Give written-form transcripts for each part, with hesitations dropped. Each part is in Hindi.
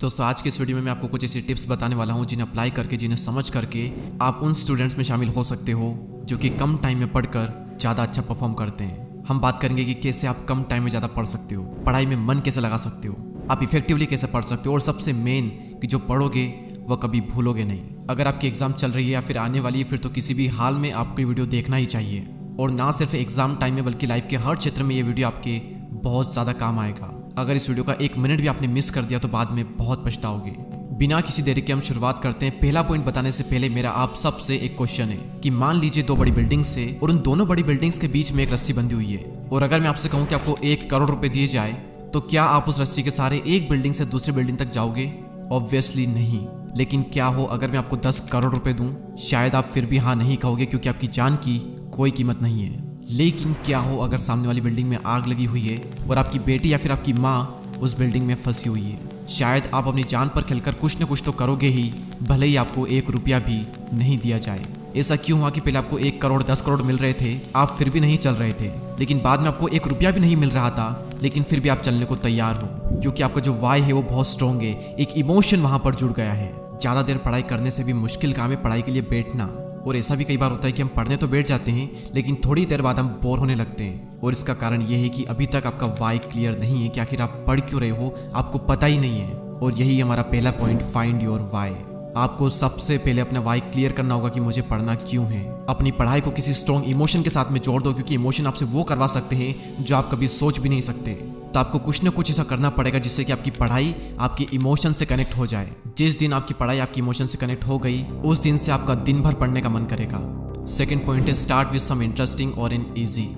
दोस्तों आज के इस वीडियो में मैं आपको कुछ ऐसी टिप्स बताने वाला हूं जिन्हें अप्लाई करके, जिन्हें समझ करके आप उन स्टूडेंट्स में शामिल हो सकते हो जो कि कम टाइम में पढ़कर ज़्यादा अच्छा परफॉर्म करते हैं। हम बात करेंगे कि कैसे आप कम टाइम में ज़्यादा पढ़ सकते हो, पढ़ाई में मन कैसे लगा सकते हो, आप इफेक्टिवली कैसे पढ़ सकते हो और सबसे मेन कि जो पढ़ोगे वह कभी भूलोगे नहीं। अगर आपकी एग्जाम चल रही है या फिर आने वाली है फिर तो किसी भी हाल में आपको ये वीडियो देखना ही चाहिए। और ना सिर्फ एग्जाम टाइम में बल्कि लाइफ के हर क्षेत्र में ये वीडियो आपके बहुत ज़्यादा काम आएगा। अगर इस वीडियो का एक मिनट भी आपने मिस कर दिया तो बाद में बहुत पछताओगे। बिना किसी देरी के हम शुरुआत करते हैं। पहला पॉइंट बताने से पहले मेरा आप सबसे एक क्वेश्चन है कि मान लीजिए दो बड़ी बिल्डिंग्स है और उन दोनों बड़ी बिल्डिंग्स के बीच में एक रस्सी बंधी हुई है, और अगर मैं आपसे कहूँ कि आपको 1 करोड़ रुपए दिए जाए तो क्या आप उस रस्सी के सहारे एक बिल्डिंग से दूसरी बिल्डिंग तक जाओगे? ऑब्वियसली नहीं। लेकिन क्या हो अगर मैं आपको 10 करोड़ रुपए दूं? शायद आप फिर भी हाँ नहीं कहोगे क्योंकि आपकी जान की कोई कीमत नहीं है। लेकिन क्या हो अगर सामने वाली बिल्डिंग में आग लगी हुई है और आपकी बेटी या फिर आपकी माँ उस बिल्डिंग में फंसी हुई है? शायद आप अपनी जान पर खेलकर कुछ न कुछ तो करोगे ही, भले ही आपको 1 रुपया भी नहीं दिया जाए। ऐसा क्यों हुआ कि पहले आपको 1 करोड़ 10 करोड़ मिल रहे थे, आप फिर भी नहीं चल रहे थे, लेकिन बाद में आपको 1 रुपया भी नहीं मिल रहा था लेकिन फिर भी आप चलने को तैयार हो? क्योंकि आपका जो वाई है वो बहुत स्ट्रॉन्ग है, एक इमोशन वहां पर जुड़ गया है। ज़्यादा देर पढ़ाई करने से भी मुश्किल काम है पढ़ाई के लिए बैठना। और ऐसा भी कई बार होता है कि हम पढ़ने तो बैठ जाते हैं लेकिन थोड़ी देर बाद हम बोर होने लगते हैं, और इसका कारण यह है कि अभी तक आपका वाई क्लियर नहीं है कि आखिर आप पढ़ क्यों रहे हो, आपको पता ही नहीं है। और यही हमारा पहला पॉइंट, फाइंड योर वाई। आपको सबसे पहले अपना वाई क्लियर करना होगा कि मुझे पढ़ना क्यों है। अपनी पढ़ाई को किसी स्ट्रॉन्ग इमोशन के साथ में जोड़ दो, क्योंकि इमोशन आपसे वो करवा सकते हैं जो आप कभी सोच भी नहीं सकते। तो आपको कुछ ना कुछ ऐसा करना पड़ेगा जिससे कि आपकी पढ़ाई आपके इमोशन से कनेक्ट हो जाए। जिस दिन आपकी पढ़ाई आपकी इमोशन से कनेक्ट हो गई उस दिन से आपका दिन भर पढ़ने का मन करेगा। सेकंड पॉइंट है स्टार्ट विद सम इंटरेस्टिंग और एन ईजी।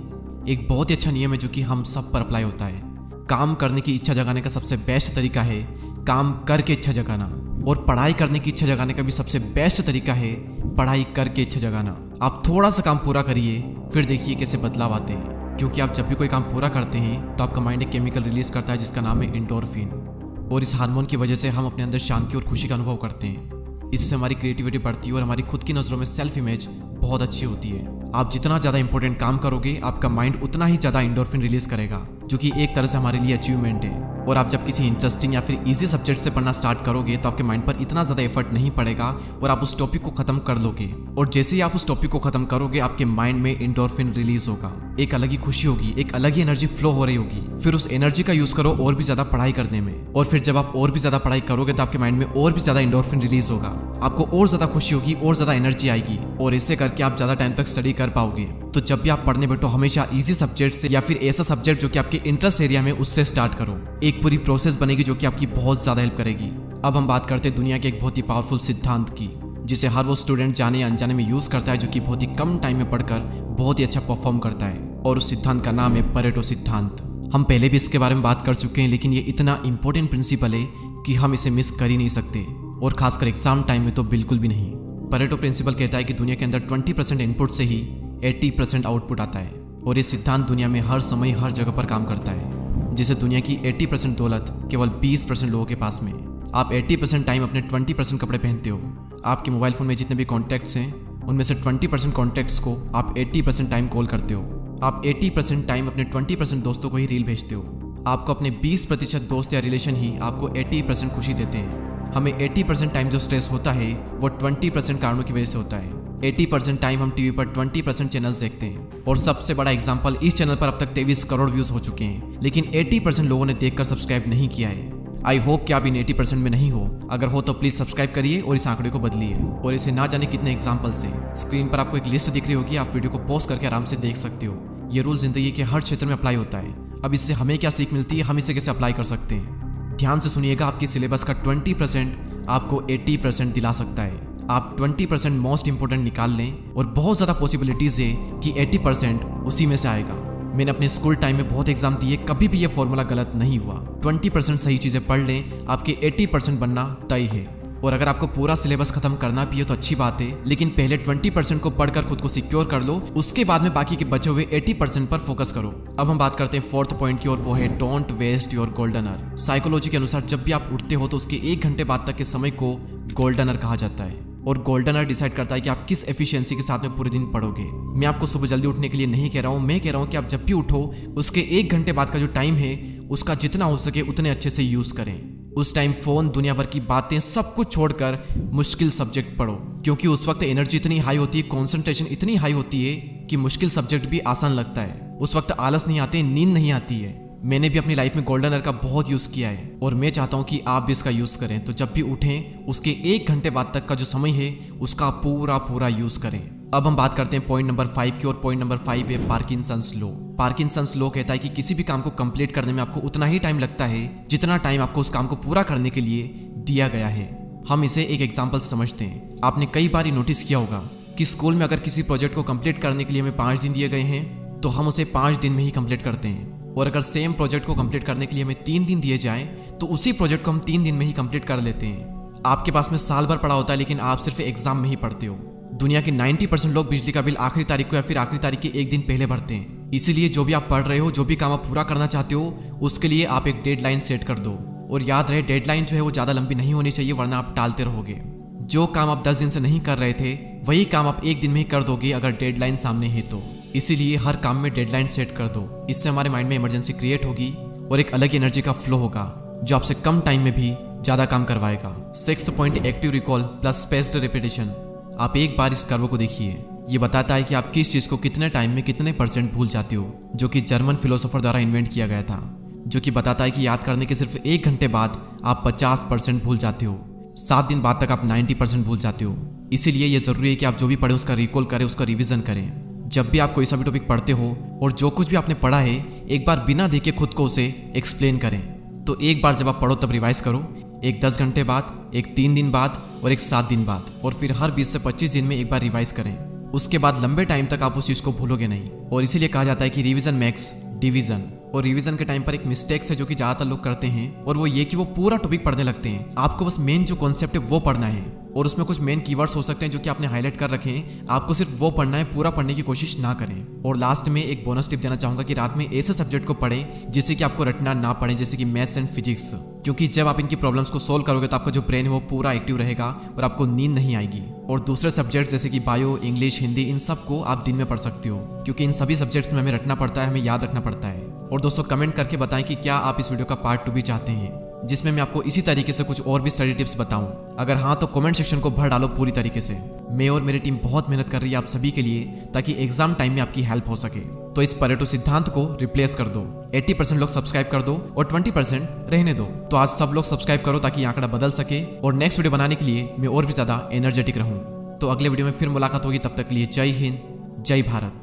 एक बहुत ही अच्छा नियम है जो कि हम सब पर अप्लाई होता है। काम करने की इच्छा जगाने का सबसे बेस्ट तरीका है काम करके इच्छा जगाना, और पढ़ाई करने की इच्छा जगाने का भी सबसे बेस्ट तरीका है पढ़ाई करके इच्छा जगाना। आप थोड़ा सा काम पूरा करिए फिर देखिए कैसे बदलाव आते हैं। क्योंकि आप जब भी कोई काम पूरा करते हैं तो आपका माइंड एक केमिकल रिलीज करता है जिसका नाम है एंडोर्फिन, और इस हार्मोन की वजह से हम अपने अंदर शांति और खुशी का अनुभव करते हैं। इससे हमारी क्रिएटिविटी बढ़ती है और हमारी खुद की नज़रों में सेल्फ इमेज बहुत अच्छी होती है। आप जितना ज़्यादा इंपॉर्टेंट काम करोगे आपका माइंड उतना ही ज़्यादा एंडोर्फिन रिलीज करेगा, जो कि एक तरह से हमारे लिए अचीवमेंट है। और आप जब किसी इंटरेस्टिंग या फिर इजी सब्जेक्ट से पढ़ना स्टार्ट करोगे तो आपके माइंड पर इतना ज़्यादा एफर्ट नहीं पड़ेगा और आप उस टॉपिक को खत्म कर लोगे। और जैसे ही आप उस टॉपिक को खत्म करोगे आपके माइंड में एंडोर्फिन रिलीज होगा, एक अलग ही खुशी होगी, एक अलग ही एनर्जी फ्लो हो रही होगी। फिर उस एनर्जी का यूज करो और भी ज़्यादा पढ़ाई करने में, और फिर जब आप और भी ज़्यादा पढ़ाई करोगे तो आपके माइंड में और भी ज़्यादा एंडोर्फिन रिलीज होगा, आपको और ज़्यादा खुशी होगी और ज़्यादा एनर्जी आएगी, और इससे करके आप ज़्यादा टाइम तक स्टडी कर पाओगे। तो जब भी आप पढ़ने बैठो हमेशा इजी सब्जेक्ट से या फिर ऐसा सब्जेक्ट जो कि आपके इंटरेस्ट एरिया में उससे स्टार्ट करो। एक पूरी प्रोसेस बनेगी जो कि आपकी बहुत ज़्यादा हेल्प करेगी। अब हम बात करते हैं दुनिया के एक बहुत ही पावरफुल सिद्धांत की, जिसे हर वो स्टूडेंट जाने या अनजाने में यूज़ करता है जो कि बहुत ही कम टाइम में पढ़कर बहुत ही अच्छा परफॉर्म करता है, और उस सिद्धांत का नाम है परेटो सिद्धांत। हम पहले भी इसके बारे में बात कर चुके हैं लेकिन ये इतना इंपॉर्टेंट प्रिंसिपल है कि हम इसे मिस कर ही नहीं सकते, और खासकर एग्जाम टाइम में तो बिल्कुल भी नहीं। परेटो प्रिंसिपल कहता है कि दुनिया के अंदर 20% इनपुट से ही 80% आउटपुट आता है, और ये सिद्धांत दुनिया में हर समय हर जगह पर काम करता है। जैसे दुनिया की 80% दौलत केवल 20% लोगों के पास में। आप 80% टाइम अपने 20% कपड़े पहनते हो। आपके मोबाइल फ़ोन में जितने भी कॉन्टैक्ट्स हैं उनमें से 20% कॉन्टैक्ट्स को आप 80% टाइम कॉल करते हो। आप 80% टाइम अपने 20% दोस्तों को ही रील भेजते हो। आपको अपने 20% दोस्त या रिलेशन ही आपको 80% खुशी देते हैं। हमें 80% टाइम जो स्ट्रेस होता है वो 20% कारणों की वजह से होता है। 80% टाइम हम टीवी पर 20% चैनल्स देखते हैं, और सबसे बड़ा एग्जांपल इस चैनल पर अब तक 23 करोड़ व्यूज हो चुके हैं, लेकिन 80% लोगों ने देखकर सब्सक्राइब नहीं किया है। आई होप कि आप इन 80% में नहीं हो। अगर हो तो प्लीज सब्सक्राइब करिए और इस आंकड़े को बदलिए। और इसे ना जाने कितने एग्जाम्पल्स हैं, स्क्रीन पर आपको एक लिस्ट दिख रही होगी, आप वीडियो को पॉज करके आराम से देख सकते हो। ये रूल जिंदगी के हर क्षेत्र में अप्लाई होता है। अब इससे हमें क्या सीख मिलती है, हम इसे कैसे अप्लाई कर सकते हैं? ध्यान से सुनिएगा, आपके सिलेबस का 20% आपको 80% दिला सकता है। आप 20% मोस्ट इंपोर्टेंट निकाल लें और बहुत ज़्यादा पॉसिबिलिटीज़ है कि 80% उसी में से आएगा। मैंने अपने स्कूल टाइम में बहुत एग्जाम दिए, कभी भी ये फॉर्मूला गलत नहीं हुआ। 20% सही चीज़ें पढ़ लें, आपके 80% बनना तय है। और अगर आपको पूरा सिलेबस खत्म करना भी है तो अच्छी बात है, लेकिन पहले 20% को पढ़कर खुद को सिक्योर कर लो, उसके बाद में बाकी के बचे हुए 80% पर फोकस करो। अब हम बात करते हैं 4th पॉइंट की, और वो है don't waste your golden hour. Psychology के अनुसार जब भी आप उठते हो तो उसके 1 घंटे बाद तक के समय को गोल्डन आवर कहा जाता है, और गोल्डन आवर डिसाइड करता है कि आप किस एफिशिएंसी के साथ में पूरे दिन पढ़ोगे। मैं आपको सुबह जल्दी उठने के लिए नहीं कह रहा हूँ, मैं कह रहा हूँ कि आप जब भी उठो उसके 1 घंटे बाद का जो टाइम है उसका जितना हो सके उतने अच्छे से यूज़ करें। उस टाइम फ़ोन, दुनिया भर की बातें, सब कुछ छोड़कर मुश्किल सब्जेक्ट पढ़ो, क्योंकि उस वक्त एनर्जी इतनी हाई होती है, कॉन्सेंट्रेशन इतनी हाई होती है कि मुश्किल सब्जेक्ट भी आसान लगता है। उस वक्त आलस नहीं आते, नींद नहीं आती है। मैंने भी अपनी लाइफ में गोल्डन आवर का बहुत यूज़ किया है और मैं चाहता हूँ कि आप भी इसका यूज़ करें। तो जब भी उठें उसके 1 घंटे बाद तक का जो समय है उसका पूरा यूज़ करें। अब हम बात करते हैं पॉइंट नंबर 5 की, और पॉइंट नंबर 5 है पार्किंसंस लॉ। पार्किंसंस लॉ कहता है कि किसी भी काम को कंप्लीट करने में आपको उतना ही टाइम लगता है जितना टाइम आपको उस काम को पूरा करने के लिए दिया गया है। हम इसे एक एग्जाम्पल से समझते हैं। आपने कई बार नोटिस किया होगा कि स्कूल में अगर किसी प्रोजेक्ट को कंप्लीट करने के लिए हमें 5 दिन दिए गए हैं तो हम उसे 5 दिन में ही कंप्लीट करते हैं, और अगर सेम प्रोजेक्ट को कंप्लीट करने के लिए हमें 3 दिन दिए जाएं तो उसी प्रोजेक्ट को हम 3 दिन में ही कंप्लीट कर लेते हैं। आपके पास में साल भर पड़ा होता है, लेकिन आप सिर्फ एग्जाम में ही पढ़ते हो। दुनिया के 90% लोग बिजली का बिल आखिरी तारीख को या फिर आखिरी तारीख के 1 दिन पहले भरते हैं। इसीलिए जो भी आप पढ़ रहे हो, जो भी काम आप पूरा करना चाहते हो, उसके लिए आप एक डेडलाइन सेट कर दो। और याद रहे, डेडलाइन जो है वो ज़्यादा लंबी नहीं होनी चाहिए, वरना आप टालते रहोगे। जो काम आप 10 दिन से नहीं कर रहे थे वही काम आप 1 दिन में ही कर दोगे अगर डेडलाइन सामने है तो। इसीलिए हर काम में डेडलाइन सेट कर दो। इससे हमारे माइंड में इमरजेंसी क्रिएट होगी और एक अलग एनर्जी का फ्लो होगा जो आपसे कम टाइम में भी ज़्यादा काम करवाएगा। 6th point, active recall plus spaced repetition. आप एक बार इस कर्व को देखिए, ये बताता है कि आप किस चीज़ को कितने टाइम में कितने % भूल जाते हो, जो कि जर्मन फिलोसोफर द्वारा इन्वेंट किया गया था, जो कि बताता है कि याद करने के सिर्फ 1 घंटे बाद आप 50% भूल जाते हो, 7 दिन बाद तक आप 90% भूल जाते हो। इसीलिए ये ज़रूरी है कि आप जो भी पढ़ें उसका रिकॉल करें, उसका रिवीजन करें। जब भी आप कोई सा भी टॉपिक पढ़ते हो और जो कुछ भी आपने पढ़ा है, एक बार बिना देखे खुद को उसे एक्सप्लेन करें। तो एक बार जब आप पढ़ो तब रिवाइज करो, एक 10 घंटे बाद, एक 3 दिन बाद और एक 7 दिन बाद, और फिर हर 20 से 25 दिन में एक बार रिवाइज करें। उसके बाद लंबे टाइम तक आप उस चीज़ को भूलोगे नहीं। और इसीलिए कहा जाता है कि रिवीजन मेक्स डिवीजन। और रिवीजन के टाइम पर एक मिस्टेक्स है जो कि ज़्यादातर लोग करते हैं, और वो ये कि वो पूरा टॉपिक पढ़ने लगते हैं। आपको बस मेन जो कॉन्सेप्ट है वो पढ़ना है, और उसमें कुछ मेन कीवर्ड्स हो सकते हैं जो कि आपने हाईलाइट कर रखे हैं। आपको सिर्फ वो पढ़ना है, पूरा पढ़ने की कोशिश ना करें। और लास्ट में एक बोनस टिप देना चाहूंगा कि रात में ऐसे सब्जेक्ट को पढ़ें जिससे कि आपको रटना ना पड़े, जैसे कि मैथ्स एंड फिजिक्स, क्योंकि जब आप इनकी प्रॉब्लम्स को सोल्व करोगे तो आपका जो ब्रेन है वो पूरा एक्टिव रहेगा और आपको नींद नहीं आएगी। और दूसरे सब्जेक्ट जैसे कि बायो, इंग्लिश, हिंदी, इन सब को आप दिन में पढ़ सकते हो, क्योंकि इन सभी सब्जेक्ट्स में हमें रटना पड़ता है, हमें याद रखना पड़ता है। और दोस्तों कमेंट करके बताएं कि क्या आप इस वीडियो का पार्ट 2 भी चाहते हैं, जिसमें मैं आपको इसी तरीके से कुछ और भी स्टडी टिप्स बताऊं। अगर हाँ तो कमेंट सेक्शन को भर डालो पूरी तरीके से। मैं और मेरी टीम बहुत मेहनत कर रही है आप सभी के लिए, ताकि एग्जाम टाइम में आपकी हेल्प हो सके। तो इस परेटो सिद्धांत को रिप्लेस कर दो, 80% लोग सब्सक्राइब कर दो और 20% रहने दो। तो आज सब लोग सब्सक्राइब करो ताकि आंकड़ा बदल सके और नेक्स्ट वीडियो बनाने के लिए मैं और भी ज्यादा एनर्जेटिक रहूं। तो अगले वीडियो में फिर मुलाकात होगी, तब तक के लिए जय हिंद, जय भारत।